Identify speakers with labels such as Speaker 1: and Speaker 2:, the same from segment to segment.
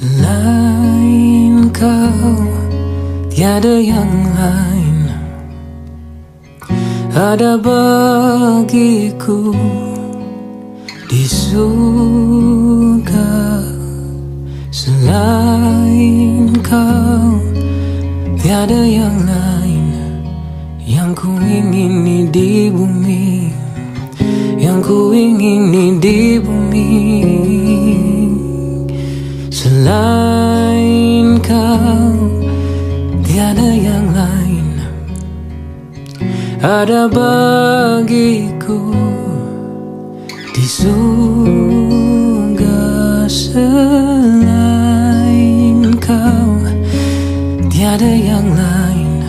Speaker 1: Selain kau, tiada yang lain ada bagiku di surga. Selain kau, tiada yang lain yang ku ingini di bumi, yang ku ingini di bumi. Selain kau, tiada yang lain ada bagiku di surga. Selain kau, tiada yang lain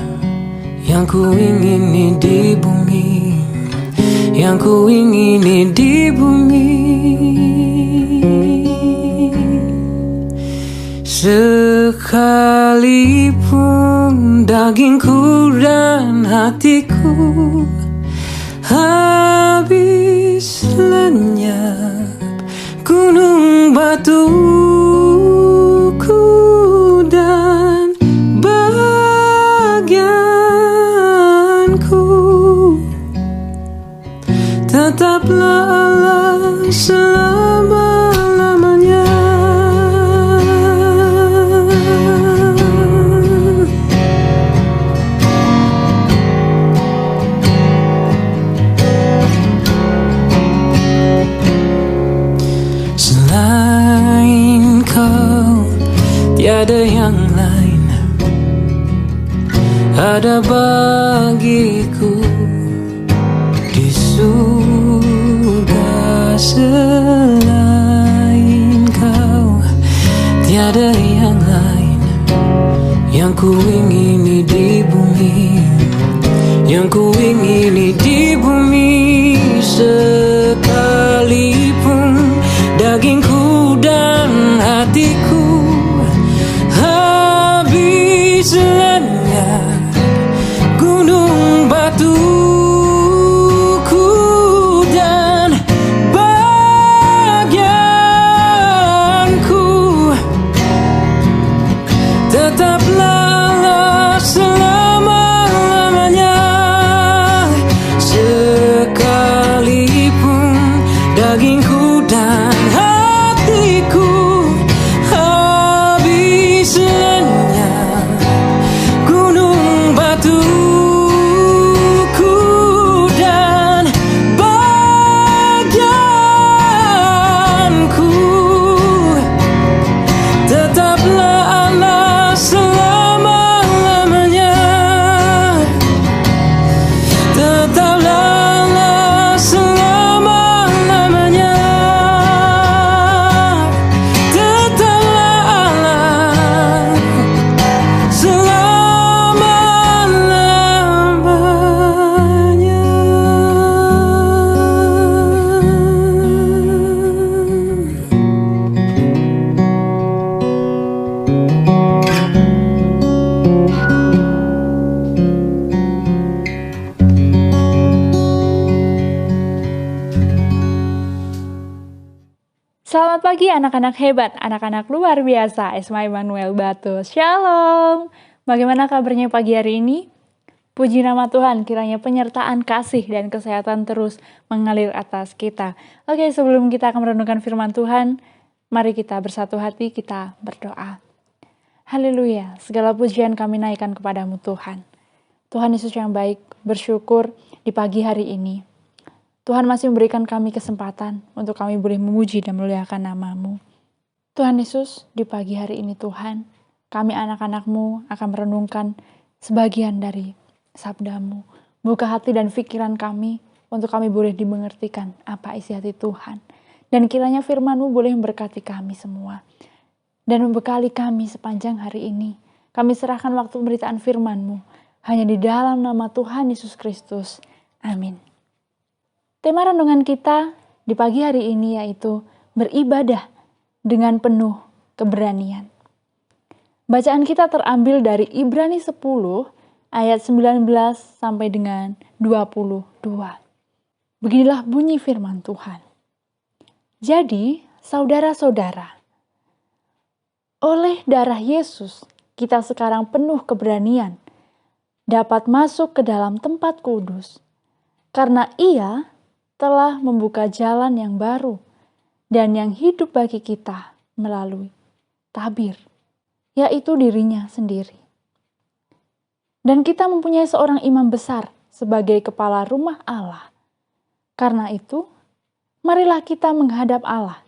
Speaker 1: yang ku ingini di bumi, yang ku ingini di bumi. Sekalipun dagingku dan hatiku habis lenyap, gunung batuku dan bagianku tetaplah Allah selama-lamanya. Selain kau, tiada yang lain ada bagiku di surga. Selain kau, tiada yang lain yang ku ingini di bumi, yang ku ingini di bumi. Sekalipun dagingku dan hatiku habis lenyap, gunung batuku dan bagianku tetaplah Allah selama-lamanya. Sekalipun dagingku dan hatiku habis lenyap, gunung batuku dan bagianku tetaplah Allah selama-lamanya. Tetaplah Allah selama-lamanya. Tetaplah Allah selama-lamanya.
Speaker 2: Selamat pagi anak-anak hebat, anak-anak luar biasa, Esma Immanuel Batu. Shalom. Bagaimana kabarnya pagi hari ini? Puji nama Tuhan, kiranya penyertaan kasih dan kesehatan terus mengalir atas kita. Oke, sebelum kita akan merenungkan firman Tuhan, mari kita bersatu hati, kita berdoa. Haleluya, segala pujian kami naikkan kepadamu Tuhan. Tuhan Yesus yang baik, bersyukur di pagi hari ini. Tuhan masih memberikan kami kesempatan untuk kami boleh memuji dan memuliakan nama-Mu. Tuhan Yesus, di pagi hari ini Tuhan, kami anak-anak-Mu akan merenungkan sebagian dari sabda-Mu. Buka hati dan pikiran kami untuk kami boleh dimengertikan apa isi hati Tuhan. Dan kiranya firman-Mu boleh memberkati kami semua. Dan membekali kami sepanjang hari ini. Kami serahkan waktu pemberitaan firman-Mu hanya di dalam nama Tuhan Yesus Kristus. Amin. Tema renungan kita di pagi hari ini yaitu beribadah dengan penuh keberanian. Bacaan kita terambil dari Ibrani 10 ayat 19 sampai dengan 22. Beginilah bunyi firman Tuhan. Jadi, saudara-saudara, Oleh darah Yesus, kita sekarang penuh keberanian dapat masuk ke dalam tempat kudus, karena Ia telah membuka jalan yang baru dan yang hidup bagi kita melalui tabir, yaitu dirinya sendiri. Dan kita mempunyai seorang imam besar sebagai kepala rumah Allah. Karena itu, marilah kita menghadap Allah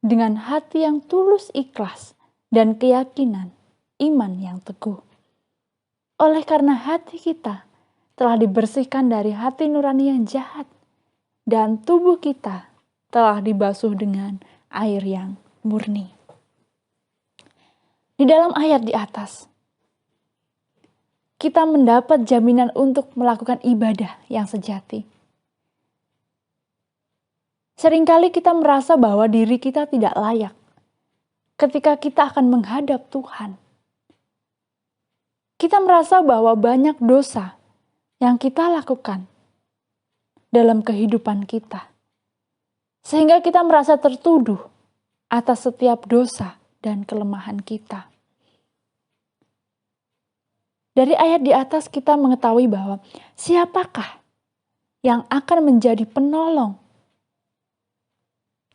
Speaker 2: dengan hati yang tulus ikhlas dan keyakinan iman yang teguh. Oleh karena hati kita telah dibersihkan dari hati nurani yang jahat dan tubuh kita telah dibasuh dengan air yang murni. Di dalam ayat di atas, kita mendapat jaminan untuk melakukan ibadah yang sejati. Seringkali kita merasa bahwa diri kita tidak layak ketika kita akan menghadap Tuhan. Kita merasa bahwa banyak dosa yang kita lakukan dalam kehidupan kita, sehingga kita merasa tertuduh atas setiap dosa dan kelemahan kita. Dari ayat di atas kita mengetahui bahwa siapakah yang akan menjadi penolong,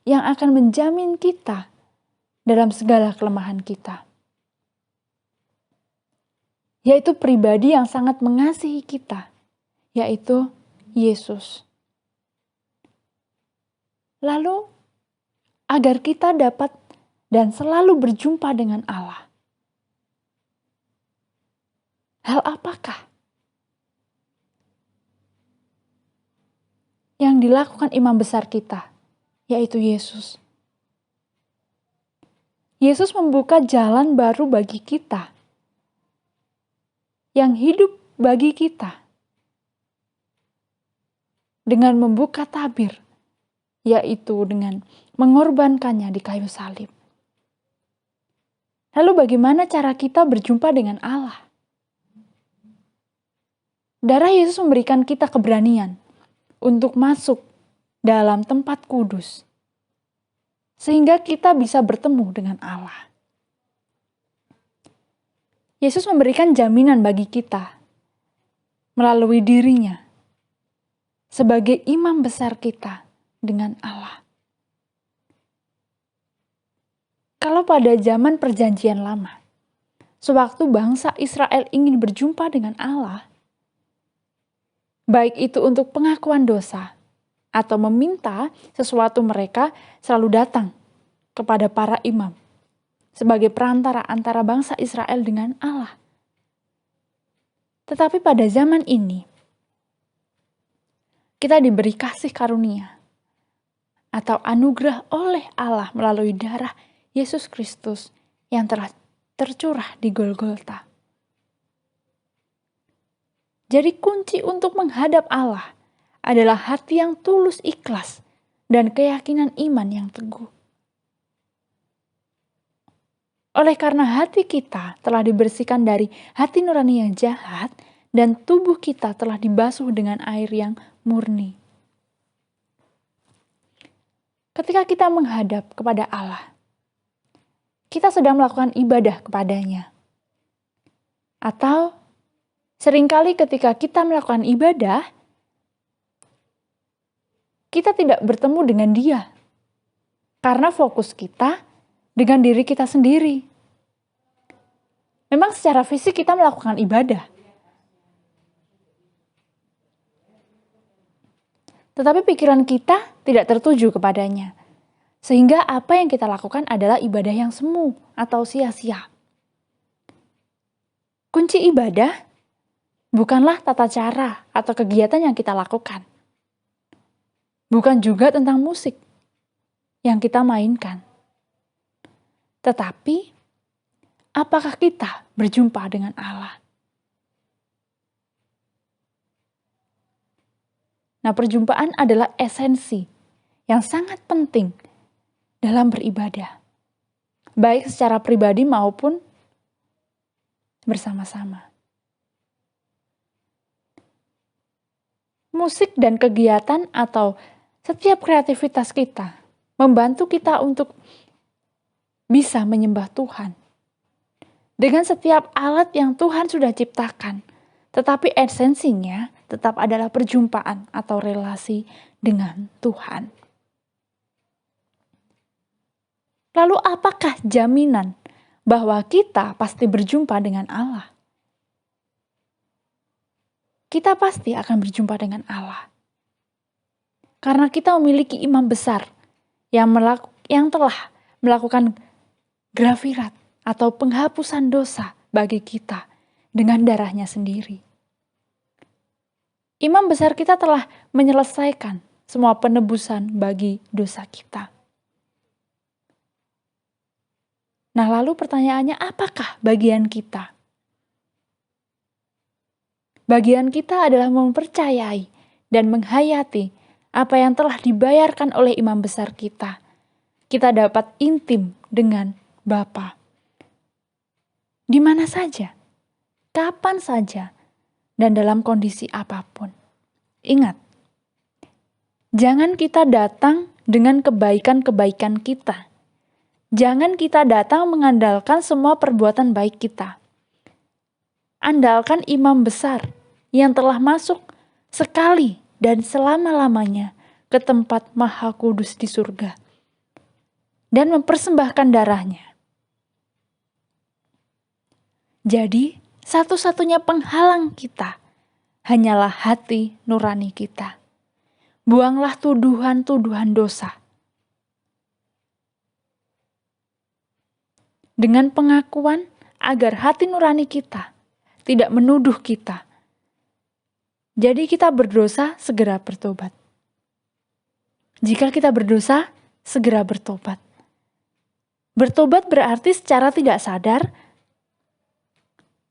Speaker 2: yang akan menjamin kita dalam segala kelemahan kita. Yaitu pribadi yang sangat mengasihi kita, yaitu Yesus. Lalu, agar kita dapat dan selalu berjumpa dengan Allah, hal apakah yang dilakukan imam besar kita, yaitu Yesus? Yesus membuka jalan baru bagi kita, yang hidup bagi kita, dengan membuka tabir, yaitu dengan mengorbankannya di kayu salib. Lalu bagaimana cara kita berjumpa dengan Allah? Darah Yesus memberikan kita keberanian untuk masuk dalam tempat kudus, sehingga kita bisa bertemu dengan Allah. Yesus memberikan jaminan bagi kita melalui dirinya sebagai imam besar kita dengan Allah. Kalau pada zaman perjanjian lama, sewaktu bangsa Israel ingin berjumpa dengan Allah, baik itu untuk pengakuan dosa atau meminta sesuatu, mereka selalu datang kepada para imam sebagai perantara antara bangsa Israel dengan Allah. Tetapi pada zaman ini, kita diberi kasih karunia atau anugerah oleh Allah melalui darah Yesus Kristus yang telah tercurah di Golgota. Jadi kunci untuk menghadap Allah adalah hati yang tulus ikhlas dan keyakinan iman yang teguh. Oleh karena hati kita telah dibersihkan dari hati nurani yang jahat dan tubuh kita telah dibasuh dengan air yang murni. Ketika kita menghadap kepada Allah, kita sedang melakukan ibadah kepadanya. Atau seringkali ketika kita melakukan ibadah, kita tidak bertemu dengan Dia. Karena fokus kita dengan diri kita sendiri. Memang secara fisik kita melakukan ibadah. Tetapi pikiran kita tidak tertuju kepadanya. Sehingga apa yang kita lakukan adalah ibadah yang semu atau sia-sia. Kunci ibadah bukanlah tata cara atau kegiatan yang kita lakukan. Bukan juga tentang musik yang kita mainkan. Tetapi, apakah kita berjumpa dengan Allah? Nah, perjumpaan adalah esensi yang sangat penting dalam beribadah. Baik secara pribadi maupun bersama-sama. Musik dan kegiatan atau setiap kreativitas kita membantu kita untuk bisa menyembah Tuhan dengan setiap alat yang Tuhan sudah ciptakan, tetapi esensinya tetap adalah perjumpaan atau relasi dengan Tuhan. Lalu apakah jaminan bahwa kita pasti berjumpa dengan Allah? Kita pasti akan berjumpa dengan Allah. Karena kita memiliki imam besar yang telah melakukan grafirat atau penghapusan dosa bagi kita dengan darahnya sendiri. Imam besar kita telah menyelesaikan semua penebusan bagi dosa kita. Nah, lalu pertanyaannya, apakah bagian kita? Bagian kita adalah mempercayai dan menghayati apa yang telah dibayarkan oleh imam besar kita. Kita dapat intim dengan Bapa. Di mana saja, kapan saja, dan dalam kondisi apapun. Ingat, jangan kita datang dengan kebaikan-kebaikan kita. Jangan kita datang mengandalkan semua perbuatan baik kita. Andalkan imam besar yang telah masuk sekali dan selama-lamanya ke tempat Maha Kudus di surga dan mempersembahkan darahnya. Jadi, satu-satunya penghalang kita hanyalah hati nurani kita. Buanglah tuduhan-tuduhan dosa. Dengan pengakuan agar hati nurani kita tidak menuduh kita. Jadi kita berdosa, segera bertobat. Jika kita berdosa, segera bertobat. Bertobat berarti secara tidak sadar.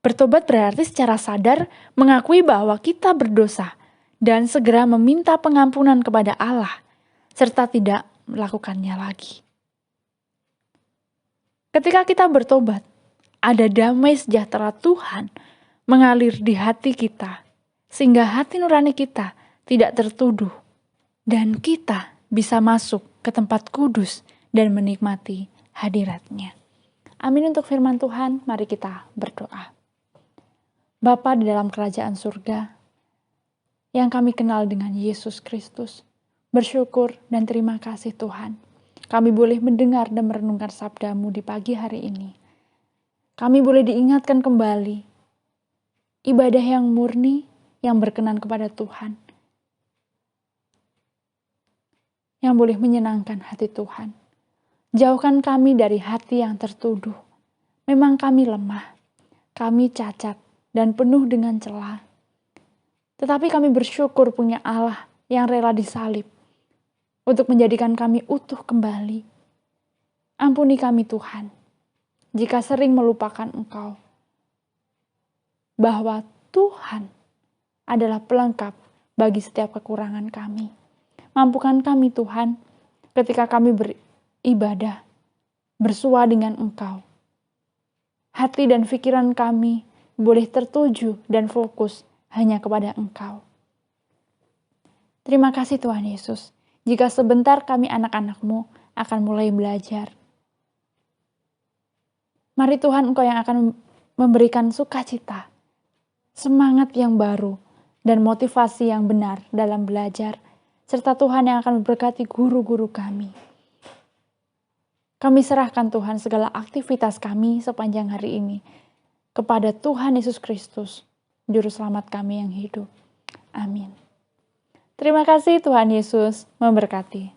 Speaker 2: Bertobat berarti secara sadar mengakui bahwa kita berdosa dan segera meminta pengampunan kepada Allah serta tidak melakukannya lagi. Ketika kita bertobat, ada damai sejahtera Tuhan mengalir di hati kita sehingga hati nurani kita tidak tertuduh dan kita bisa masuk ke tempat kudus dan menikmati hadirat-Nya. Amin untuk firman Tuhan, mari kita berdoa. Bapa di dalam kerajaan surga, yang kami kenal dengan Yesus Kristus, bersyukur dan terima kasih Tuhan. Kami boleh mendengar dan merenungkan sabda-Mu di pagi hari ini. Kami boleh diingatkan kembali, ibadah yang murni, yang berkenan kepada Tuhan, yang boleh menyenangkan hati Tuhan. Jauhkan kami dari hati yang tertuduh. Memang kami lemah, kami cacat, dan penuh dengan celah. Tetapi kami bersyukur punya Allah yang rela disalib untuk menjadikan kami utuh kembali. Ampuni kami Tuhan, jika sering melupakan Engkau, bahwa Tuhan adalah pelengkap bagi setiap kekurangan kami. Mampukan kami Tuhan, ketika kami beribadah, bersua dengan Engkau. Hati dan pikiran kami boleh tertuju dan fokus hanya kepada Engkau. Terima kasih Tuhan Yesus, jika sebentar kami anak-anak-Mu akan mulai belajar. Mari Tuhan, Engkau yang akan memberikan sukacita, semangat yang baru, dan motivasi yang benar dalam belajar, serta Tuhan yang akan memberkati guru-guru kami. Kami serahkan Tuhan segala aktivitas kami sepanjang hari ini kepada Tuhan Yesus Kristus, Juru Selamat kami yang hidup. Amin. Terima kasih, Tuhan Yesus memberkati.